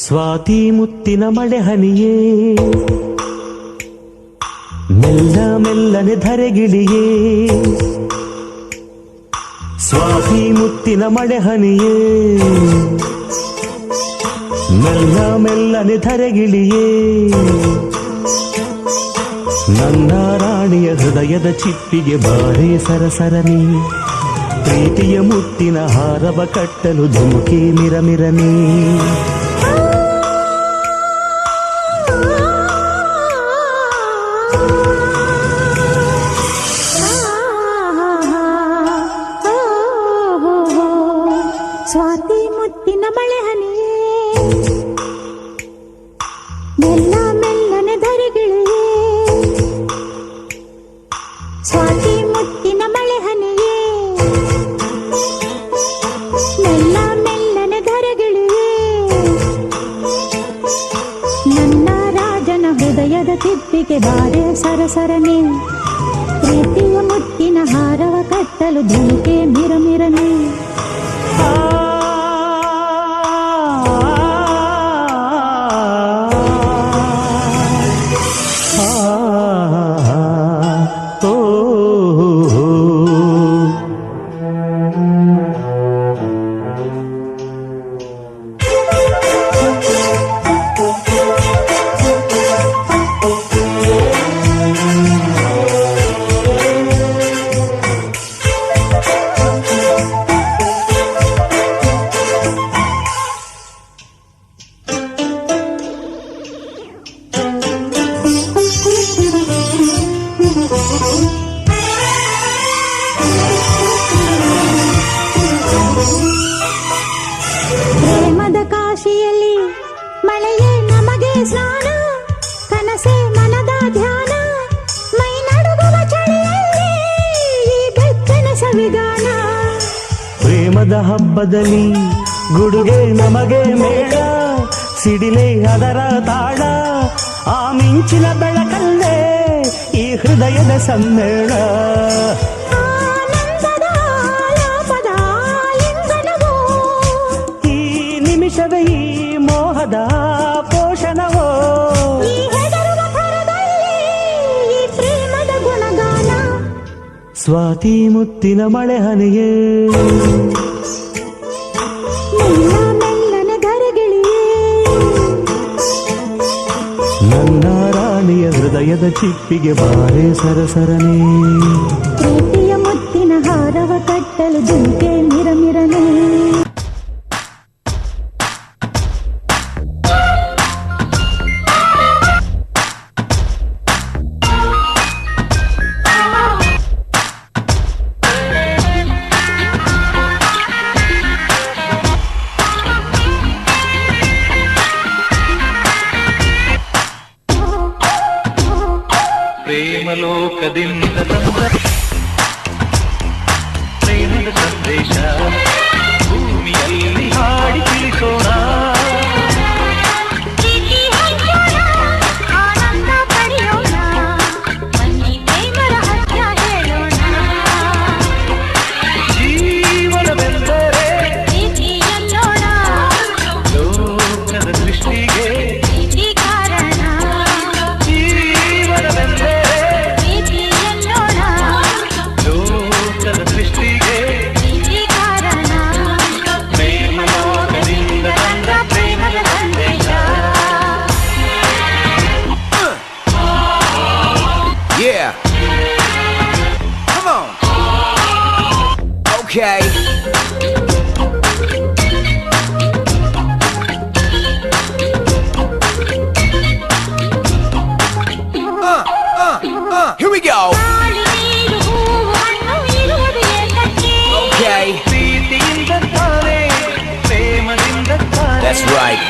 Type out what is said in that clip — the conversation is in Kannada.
ಸ್ವಾತಿ ಮುತ್ತಿನ ಮಳೆ ಹನಿಯೇ ಮೆಲ್ಲ ಮೆಲ್ಲನೆ ಧರೆಗಿಳಿಯೇ ಸ್ವಾತಿ ಮುತ್ತಿನ ಮಳೆ ಹನಿಯೇ ಮೆಲ್ಲ ಮೆಲ್ಲನೆ ಧರೆಗಿಳಿಯೇ ನನ್ನ ರಾಣಿಯ ಹೃದಯದ ಚಿಪ್ಪಿಗೆ ಬಾರೇ ಸರಸರನೆ ಪ್ರೀತಿಯ ಮುತ್ತಿನ ಹಾರವ ಕಟ್ಟಲು ಧುಮುಕಿ ಮಿರಮಿರನೆ ಸ್ವಾತಿ ಮುತ್ತಿನ ಮಳೆ ಹನಿಯೇ ಮೆಲ್ಲ ಮೆಲ್ಲನೆ ಧರೆಗಿಳಿಯೇ ಸ್ವಾತಿ ಮುತ್ತಿನ ಮಳೆ ಹನಿಯೇ ಮೆಲ್ಲ ಮೆಲ್ಲನೆ ಧರೆಗಿಳಿಯೇ ನನ್ನ ರಾಜನ ಹೃದಯದ ತಿಪ್ಪಿಗೆ ಬಾರೆ ಸರಸರನೆ ಪ್ರೀತಿಯ ಮುತ್ತಿನ ಹಾರವ ಕಟ್ಟಲು ಧುಮುಕೆ ಮಿರಮಿರನೆ ಪ್ರೇಮದ ಕಾಶಿಯಲ್ಲಿ ಮಳೆಯೇ ನಮಗೆ ಸ್ನಾನ ಕನಸೆ ಮನದ ಧ್ಯಾನ ಮೈ ನಡುಗುವ ಚಳಿಯಲ್ಲಿ ಈ ಬೆಚ್ಚನ ಸವಿಗಾನ ಪ್ರೇಮದ ಹಬ್ಬದಲ್ಲಿ ಗುಡುಗೆ ನಮಗೆ ಮೇಳ ಸಿಡಿಲೆ ಅದರ ತಾಳ ಆ ಮಿಂಚಿನ ಬೆಳಕಲ್ಲೇ ಈ ಹೃದಯದ ಸಮ್ಮೇಳ ನಿಮಿಷವೇ ಈ ಮೋಹದ ಪೋಷಣವೋ ಈ ಪ್ರೇಮದ ಗುಣಗಾನ ಸ್ವಾತಿ ಮುತ್ತಿನ ಮಳೆ ಹನಿಯೇ ಮೆಲ್ಲ ಮೆಲ್ಲನೆ ಧರೆಗಿಳಿಯೇ ನನ್ನ ರಾಣಿಯ ಹೃದಯದ ಚಿಪ್ಪಿಗೆ ಬಾರೆ ಸರಸರನೆ ಪ್ರೀತಿಯ ಮುತ್ತಿನ ಹಾರವ ಕಟ್ಟಲು ಧುಮುಕೆ ಮಿರಮಿರನೆ ಪ್ರೇಮಲೋಕದಿಂದ ತಂದ ಪ್ರೇಮದ ಸಂದೇಶ ಭೂಮಿಯಲ್ಲಿ ಹಾಡಿ ತಿಳಿಸೋಣ ಆನಂದ ಪಡೆಯೋಣ ಬನ್ನಿ ಪ್ರೇಮ ರಹಸ್ಯ ಹೇಳೋಣ ಜೀವನವೆಂದರೆ ಪ್ರೀತಿ ಎಲ್ಲೋಣ ಲೋಕದ ದೃಷ್ಟಿಗೆ ಪ್ರೀತಿ ಕಾರಣ ಜೀವನವೆಂದರೆ ಪ್ರೀತಿ ಎಲ್ಲೋಣ ಲೋಕದ ದೃಷ್ಟಿಗೆ ಪ್ರೀತಿ ಕಾರಣ ಪ್ರೇಮಲೋಕದಿಂದ ತಂದ ಪ್ರೇಮದ ಸಂದೇಶ. Yeah. Come on. Okay. Here we go. ಗಾಳಿ ನೀರು ಹೂವು ಹಣ್ಣು ಇರುವುದು ಏತಕ್ಕೆ Okay. ಪ್ರೀತಿಯಿಂದ ತಾನೇ ಪ್ರೇಮದಿಂದ ತಾನೇ That's right.